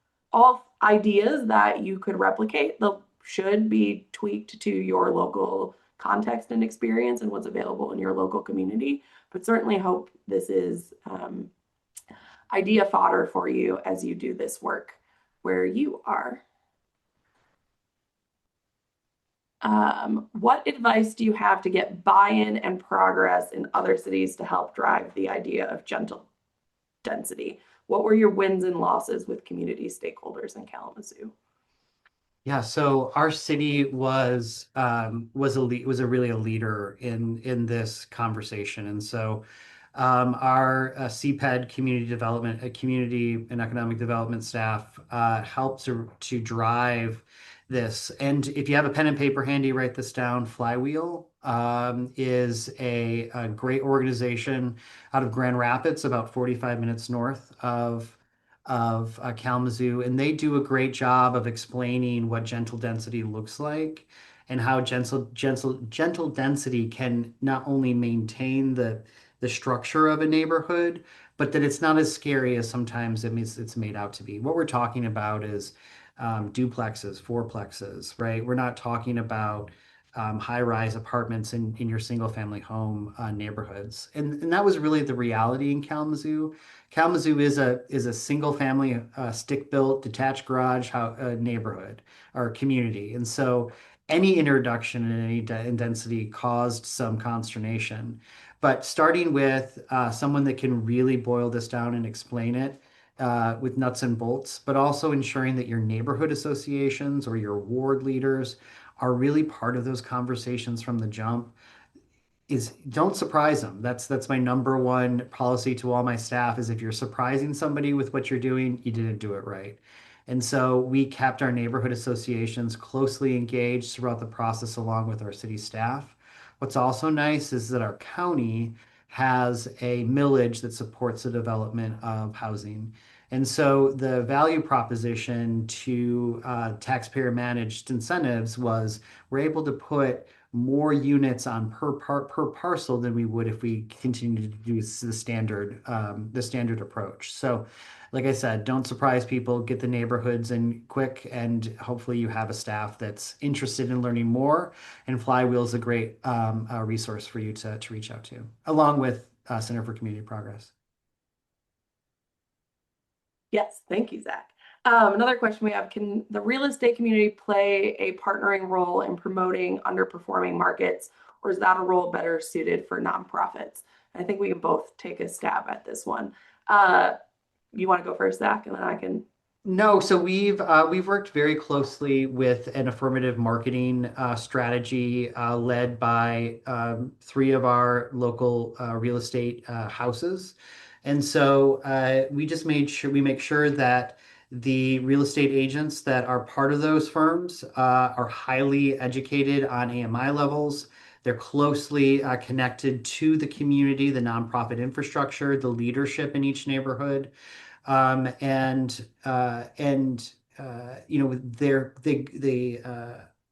ideas that you could replicate. They should be tweaked to your local context and experience and what's available in your local community. But certainly hope this is idea fodder for you as you do this work where you are. What advice do you have to get buy-in and progress in other cities to help drive the idea of gentle density? What were your wins and losses with community stakeholders in Kalamazoo? Yeah, so our city was really a leader in this conversation, and so our CPED community development, community and economic development staff helped to drive this. And if you have a pen and paper handy, write this down. Flywheel is a great organization out of Grand Rapids, about 45 minutes north of Kalamazoo, and they do a great job of explaining what gentle density looks like and how gentle density can not only maintain the structure of a neighborhood, but that it's not as scary as sometimes it's made out to be. What we're talking about is duplexes, fourplexes, right? We're not talking about high-rise apartments in your single-family home neighborhoods, and that was really the reality in Kalamazoo. Kalamazoo is a single-family stick-built detached garage neighborhood or community, and so any introduction in any density caused some consternation. But starting with someone that can really boil this down and explain it with nuts and bolts, but also ensuring that your neighborhood associations or your ward leaders are really part of those conversations from the jump is don't surprise them. That's my number one policy to all my staff is if you're surprising somebody with what you're doing, you didn't do it right. And so we kept our neighborhood associations closely engaged throughout the process along with our city staff. What's also nice is that our county has a millage that supports the development of housing. And so the value proposition to taxpayer managed incentives was we're able to put more units on per parcel than we would if we continued to do the standard approach. So, like I said, don't surprise people, get the neighborhoods in quick, and hopefully you have a staff that's interested in learning more. And Flywheel is a great resource for you to reach out to, along with Center for Community Progress. Yes, thank you, Zach. Another question we have, can the real estate community play a partnering role in promoting underperforming markets, or is that a role better suited for nonprofits? I think we can both take a stab at this one. You want to go first, Zach, and then I can. No, so we've worked very closely with an affirmative marketing strategy led by three of our local real estate houses. And so we make sure that the real estate agents that are part of those firms are highly educated on AMI levels. They're closely connected to the community, the nonprofit infrastructure, the leadership in each neighborhood. You know,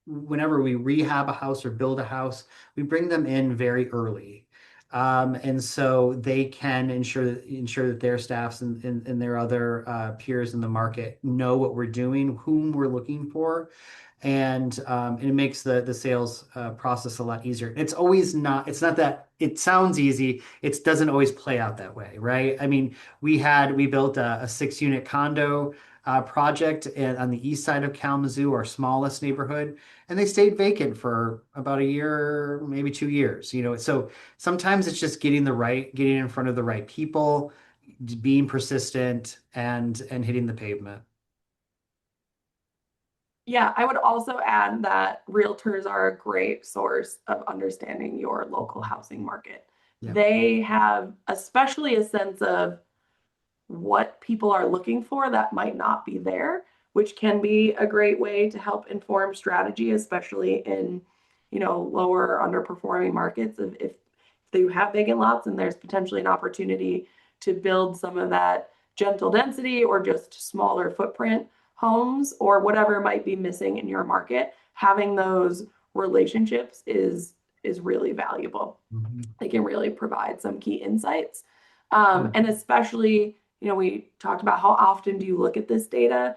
whenever we rehab a house or build a house, we bring them in very early. And so they can ensure that their staffs and their other peers in the market know what we're doing, whom we're looking for, and it makes the sales process a lot easier. It's not that it sounds easy. It doesn't always play out that way, right? I mean, we built a 6-unit condo project on the east side of Kalamazoo, our smallest neighborhood, and they stayed vacant for about a year, maybe 2 years. So sometimes it's just getting in front of the right people, being persistent, and hitting the pavement. Yeah, I would also add that realtors are a great source of understanding your local housing market. Yeah. They have especially a sense of what people are looking for that might not be there, which can be a great way to help inform strategy, especially in, lower underperforming markets. If they have vacant lots and there's potentially an opportunity to build some of that gentle density or just smaller footprint homes or whatever might be missing in your market, having those relationships is really valuable. Mhm. They can really provide some key insights. And especially, we talked about how often do you look at this data?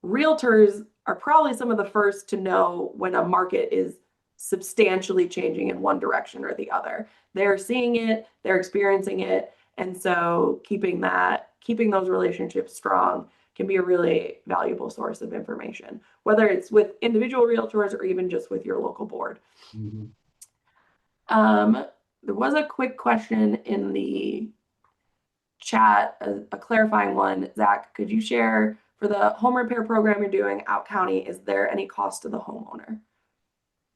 Realtors are probably some of the first to know when a market is substantially changing in one direction or the other. They're seeing it, they're experiencing it, and so keeping those relationships strong can be a really valuable source of information, whether it's with individual realtors or even just with your local board. Mhm. There was a quick question in the chat, a clarifying one. Zach, could you share for the home repair program you're doing out county, is there any cost to the homeowner?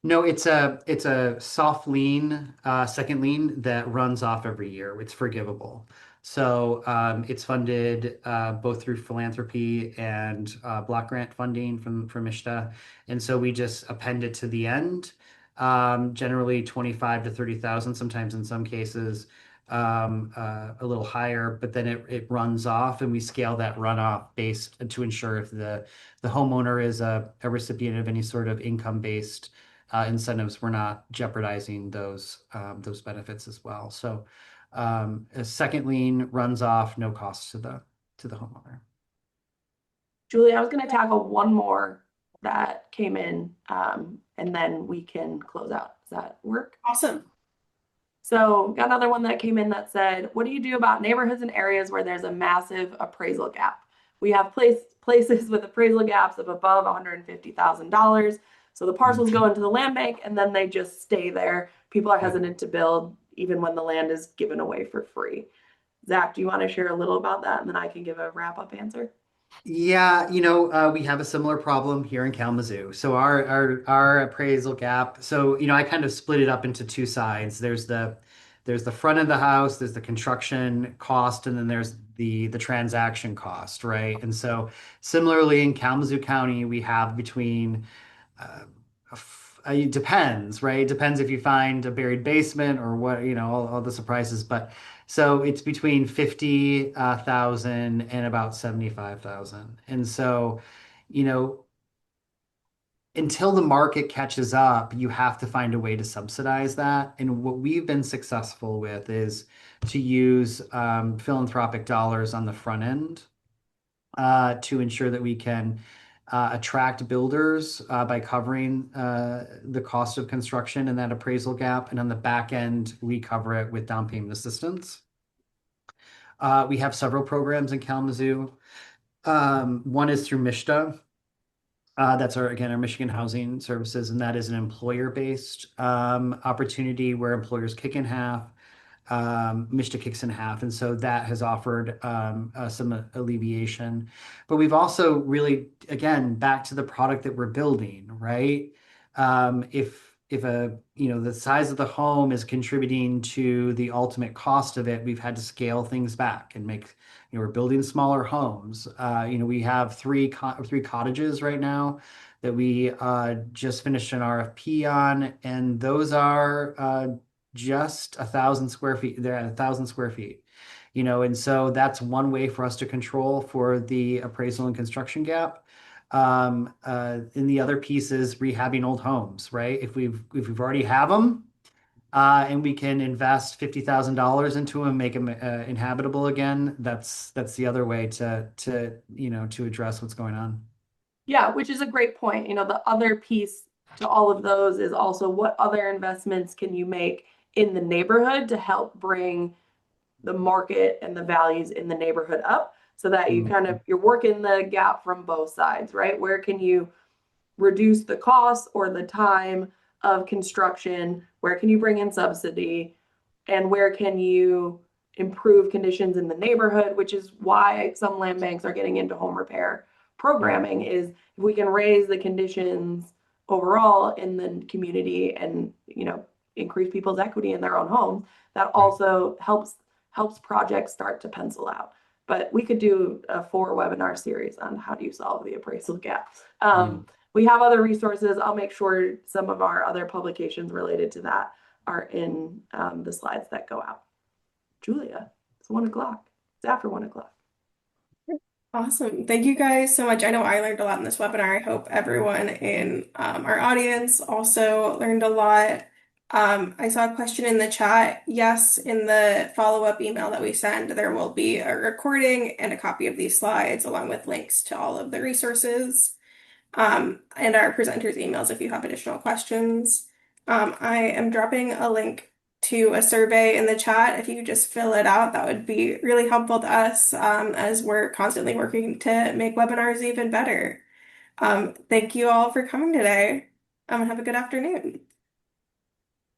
No, it's a soft lien, second lien that runs off every year. It's forgivable. So it's funded both through philanthropy and block grant funding from ISTA. And so we just append it to the end, generally 25 to 30,000, sometimes in some cases a little higher, but then it runs off and we scale that runoff based to ensure if the homeowner is a recipient of any sort of income-based incentives, we're not jeopardizing those benefits as well. So a second lien runs off, no cost to the homeowner. Julie, I was going to tackle one more that came in, and then we can close out. Does that work? Awesome. So, got another one that came in that said, what do you do about neighborhoods and areas where there's a massive appraisal gap? We have places with appraisal gaps of above $150,000. So the parcels go into the land bank and then they just stay there. People are hesitant to build even when the land is given away for free. Zach, do you want to share a little about that? And then I can give a wrap up answer. Yeah, we have a similar problem here in Kalamazoo. So our appraisal gap. So I kind of split it up into two sides. There's the front of the house, there's the construction cost, and then there's the transaction cost, right? And so similarly in Kalamazoo County, we have between uh, it depends, right? It depends if you find a buried basement or what, all the surprises. But so it's between 50,000 and about 75,000. And so, you know, until the market catches up, you have to find a way to subsidize that. And what we've been successful with is to use philanthropic dollars on the front end to ensure that we can attract builders by covering the cost of construction and that appraisal gap. And on the back end, we cover it with down payment assistance. We have several programs in Kalamazoo. One is through MISTA. That's our Michigan Housing Services, and that is an employer-based opportunity where employers kick in half, MISTA kicks in half, and so that has offered some alleviation. But we've also really, again, back to the product that we're building, right? If the size of the home is contributing to the ultimate cost of it, we've had to scale things back and make, we're building smaller homes. We have three cottages right now that we just finished an RFP on, and those are just 1,000 square feet. They're at 1,000 square feet, and so that's one way for us to control for the appraisal and construction gap. And the other piece is rehabbing old homes, right? If we've already have them, and we can invest $50,000 into them, make them inhabitable again, that's the other way to address what's going on. Yeah, which is a great point. The other piece to all of those is also what other investments can you make in the neighborhood to help bring the market and the values in the neighborhood up so that you kind of, you're working the gap from both sides, right? Where can you reduce the cost or the time of construction? Where can you bring in subsidy? And where can you improve conditions in the neighborhood, which is why some land banks are getting into home repair programming, is if we can raise the conditions overall in the community and, increase people's equity in their own homes, that also helps projects start to pencil out. But we could do a 4 webinar series on how do you solve the appraisal gap. We have other resources. I'll make sure some of our other publications related to that are in the slides that go out. Julia, it's 1:00. It's after 1:00. Awesome. Thank you guys so much. I know I learned a lot in this webinar. I hope everyone in our audience also learned a lot. I saw a question in the chat. Yes, in the follow-up email that we send, there will be a recording and a copy of these slides along with links to all of the resources, and our presenters' emails if you have additional questions. I am dropping a link to a survey in the chat. If you could just fill it out, that would be really helpful to us, as we're constantly working to make webinars even better. Thank you all for coming today. Have a good afternoon.